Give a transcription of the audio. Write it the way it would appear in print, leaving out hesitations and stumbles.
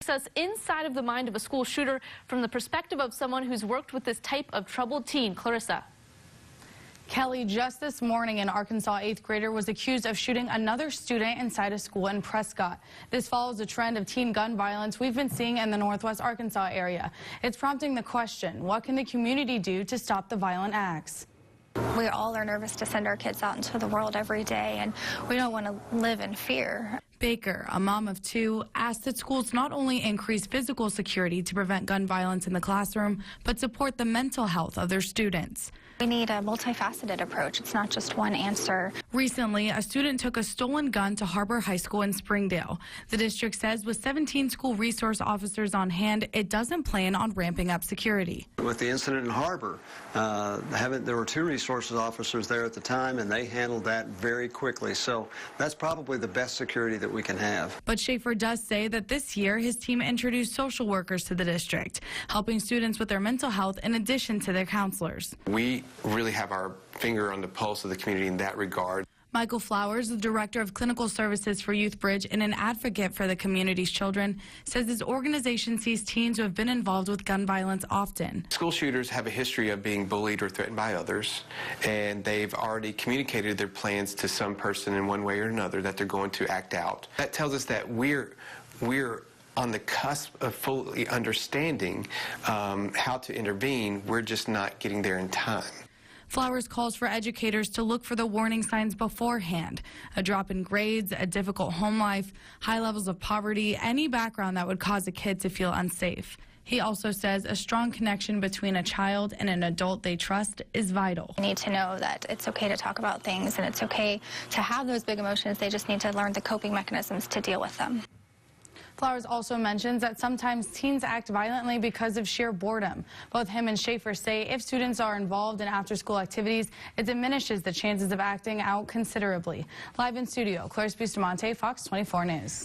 Us inside of the mind of a school shooter from the perspective of someone who's worked with this type of troubled teen. Clarissa. Kelly, just this morning, an Arkansas 8th grader was accused of shooting another student inside a school in Prescott. This follows a trend of teen gun violence we've been seeing in the Northwest Arkansas area. It's prompting the question, what can the community do to stop the violent acts? We all are nervous to send our kids out into the world every day, and we don't want to live in fear. Baker, a mom of two, asked that schools not only increase physical security to prevent gun violence in the classroom, but support the mental health of their students. We need a multifaceted approach. It's not just one answer. Recently, a student took a stolen gun to Harbor High School in Springdale. The district says with 17 school resource officers on hand, it doesn't plan on ramping up security. With the incident in Harbor, there were 2 resources officers there at the time, and they handled that very quickly. So that's probably the best security that we can have. But Schaefer does say that this year his team introduced social workers to the district, helping students with their mental health in addition to their counselors. We really have our finger on the pulse of the community in that regard. Michael Flowers, the director of clinical services for Youth Bridge and an advocate for the community's children, says his organization sees teens who have been involved with gun violence often. School shooters have a history of being bullied or threatened by others, and they've already communicated their plans to some person in one way or another that they're going to act out. That tells us that we're on the cusp of fully understanding how to intervene. We're just not getting there in time. Flowers calls for educators to look for the warning signs beforehand. A drop in grades, a difficult home life, high levels of poverty, any background that would cause a kid to feel unsafe. He also says a strong connection between a child and an adult they trust is vital. We need to know that it's okay to talk about things and it's okay to have those big emotions. They just need to learn the coping mechanisms to deal with them. Flowers also mentions that sometimes teens act violently because of sheer boredom. Both him and Schaefer say if students are involved in after-school activities, it diminishes the chances of acting out considerably. Live in studio, Claire Bustamante, Fox 24 News.